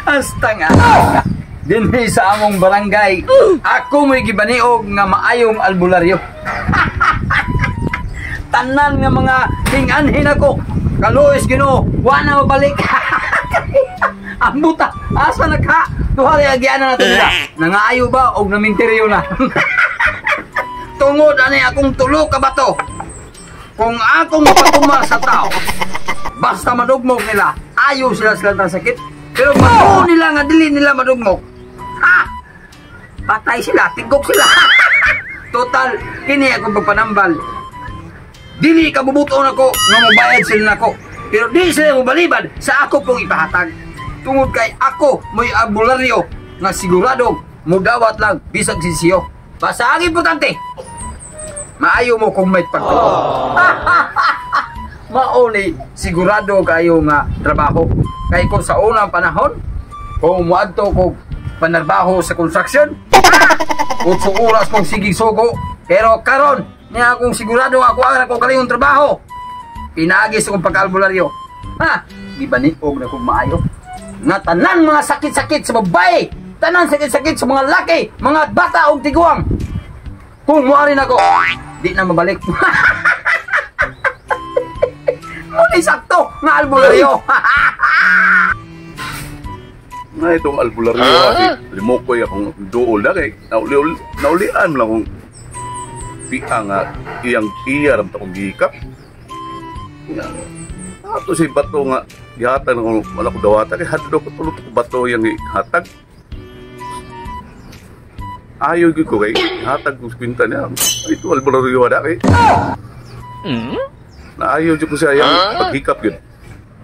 Hasta nga. Dinhi sa among barangay, ako mo'y gibaniog nga maayong albularyo. Tanan nga mga tinganhin ako. Kaluis Ginoo, wa na mabalik. Ang buta, asa nagha? Duha ri agyan na nato nila. Nangaayo ba og naminteriyo na? Tungod ani akong tulo ka bato. Kung akong patumar sa tao, basta madugmok nila, ayaw sila ng sakit. Pero bato nila nga dili nila madugmok. Ha! Patay sila, tigok sila. Total, kini ako pagpanambal. Dili ka bubuton ako nga mabayad sila nako. Pero di sila mabalibad sa ako pong ipahatag. Tungod kay ako may albularyo nga sigurado mudawat lang bisag sisiyo. Basta ang importante, maayo mo kung may pagtuo. Mauli sigurado kayo nga trabaho. Kay kung sa unang panahon, kung muadto ko panarbaho sa construction, 8 oras kong sigig sugo. Pero karon niya akong sigurado ako ang akong kalingong trabaho. Pinagis akong pagka-albularyo. Ha? Di ba niog na kong maayo? Nga tanan mga sakit-sakit sa babae, tanan sakit-sakit sa mga laki, mga bata o tiguang. Kung muarin ako, di na mabalik. Muli sakto nga albularyo. Nga itong albularyo kasi limokoy akong dool na kay naulian lang akong piang nga iyang iyar ang takong gikap. Ato si bato nga gihatag ng wala ko dawata kay hadlo ko tulot ko bato yang hatag. Ayaw gyud ko kay hatag ko kwinta niya. Ito albularyo ada kay. Naayaw gyud ko siya yang paghikap gyud.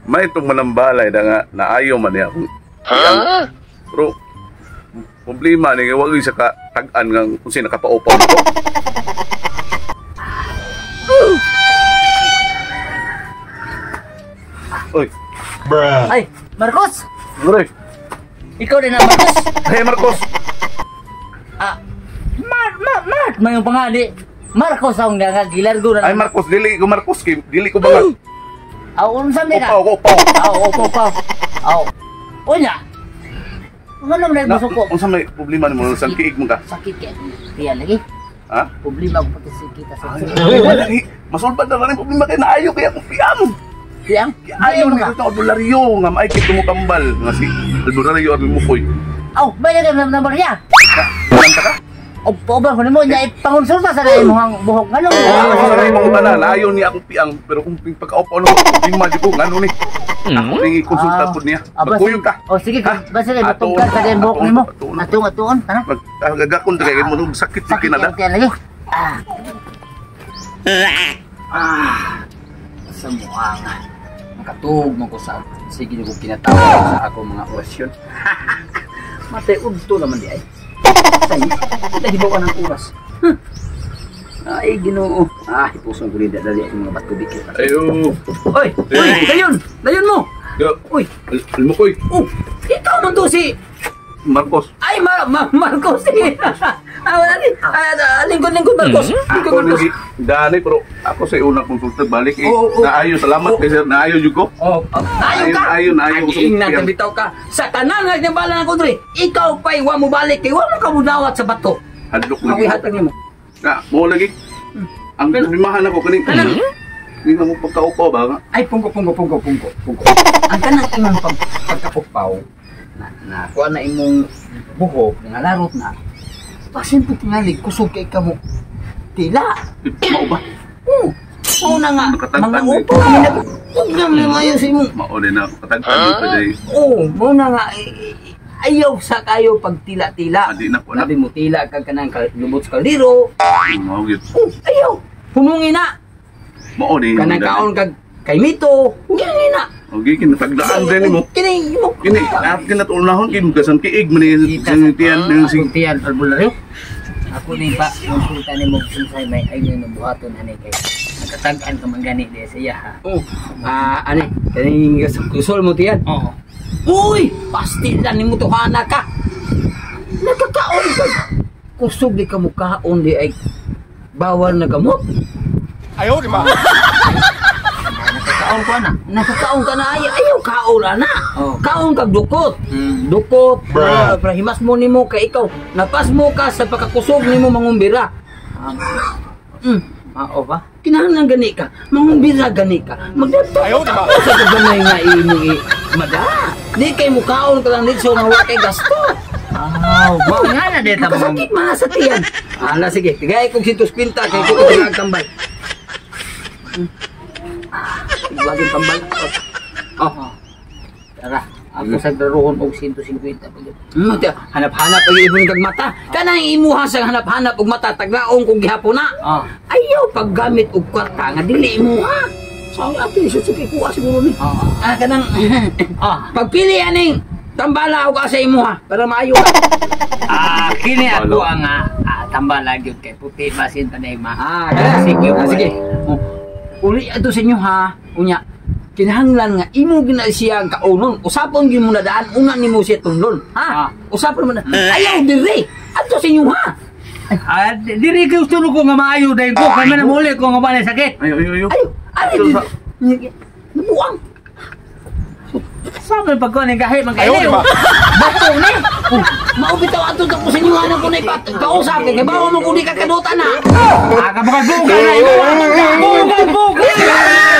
May itong manambalay na nga naayaw man niya akong pero problema ni wag sa tag-an nga kung sino nakapaupaw nito. Oy. Bruh. Ay, Marcos. Bro. Ikaw din na Marcos. Hey Marcos. May pangali. Marcos ang nagagilargo na. Ay Marcos, dili ko Marcos kay dili ko bangal. Aw unsa man ka? Upaw. Aw. Unya. Ano naman na busog ko? Unsa may problema nimo sa kiig mo ka? Sakit kay. Tiyan lagi. Ha? Problema ko pati sa kita sa. Masulbad na rin problema kay naayo kaya akong piang. Tiyan? Ayaw ni ito albularyo nga maikit mo kambal nga si albularyo at mukoy. Aw, bayad na number niya. Kanta ka? O pobre ko nimo nya ipangonsulta sa dai mohang buhok ngano. Ay mga bana, ayaw niya akong piang pero kung pagka-opo ano, problema di ko ngano ni. Ako ning konsulta pud niya. Magkuyog ka. O sige, basta rin matungkad sa dai buhok nimo. Atong kana. Magagakon ta kay mo sakit sa kinada. Sakit lagi. Samuanga. Makatug mo ko sa sige ko kinatawag sa ako mga orasyon. Matay udto naman di ay. Nahibawan ng oras. Ay, Ginoo. Ipusong ko rin dali ang mga bato dikit. Ayo. Oy, dayon mo. Uy, Mukoy. Oh, ikaw man to si Marcos. Ay, Marcos eh. Lingkod Marcos. Ako ni Dani pero ako sa unang konsulta balik eh. Naayo salamat kay sir, naayo jud ko. Naayo Ingnan bitaw ka. Sa tanan nga bala ng kudri. Ikaw pa'y wa mo balik kay wa mo ka mudawat sa bato. Hadlok Ako lagi. ihatag nimo. Mo lagi. Ang problemahan ako kani. Hindi mo pagkaupaw ba nga? Ay, pungko. Ang kanang imong pagkapupaw na kuha na imong buhok nga larot na. Pasin po tingali, kusog kay kamo. Tila. Mao ba? Oo na nga. Mga upo. Huwag na ngayon sa imong. Mao din na katagtag pa day. Oo, muna nga. Ayaw sa kayo pag tila-tila. Adi na po na. Sabi mo tila kag kanang lubot sa kaldero. Mao gyud. Ayaw. Humungi na. Mao din. Kanang kaon kag kay Mito. Humungi na. Okay, kinatagdaan din mo. Kini mo. Kini, at kinatulnahon, kinugasan kiig mo ni tiyan ng Tiyan, albularyo. Ako din pa, yung sultan ni mo, sunsay may ayun ng buhaton, ani kay nakatagaan ka man gani di sa iya ha. Ani, kaning kusol mo tiyan. Oo. Uy, pastilan ni mo to hana ka. Nakakaon ka. Kusog di ka mukhaon di ay bawal na gamot. Ayaw di ba? kaon ko na. Nakakaon ka na ayaw kaon ana. Oh. Kaon kag dukot. Dukot para himas mo nimo kay ikaw. Napas mo ka sa pagkakusog nimo mangumbira. Mao ba? Kinahanglan gani ka. Mangumbira gani ka. Magdadto ka sa gamay nga imo mada. Di kay mo kaon ka lang dito nga wa kay gasto. Ba nga na dito mo. Kasakit mga sa tiyan. Ala sige, tigay kong 150 kay ko nagtambal. Ibagin tambal. Oh. Tara, ako sa daruhon og 150 pa gyud. Hanap-hanap og ibon kag mata. Kanang imuha sa hanap-hanap og mata taglaong kung gihapon na. Ayaw paggamit og kwarta nga dili imuha. So ato isusuki ko siguro ni. Kanang pagpili aning tambala og asa imuha para maayo ka. Kini ako ang tambala gyud kay puti basin panay ma. Sige. Uli ato sa inyo ha. Unya kinahanglan nga imo gina siya ang kaunon. Usapon gyud mo na daan una nimo siya tundon. Ha? Usapon mo na. Ayaw diri. Ato sa inyo ha. Diri ko gusto ko nga maayo dahil ko kami na muli ko nga ba na sakit. Ayo. Ayaw. Nabuang. Saan pag ko ni gahi man kayo? Bato ni. Maubitaw ato ta ko sa inyo ano ko na kausap kay bawo mo ko di ka kaduta na. Bukan na. Bukan.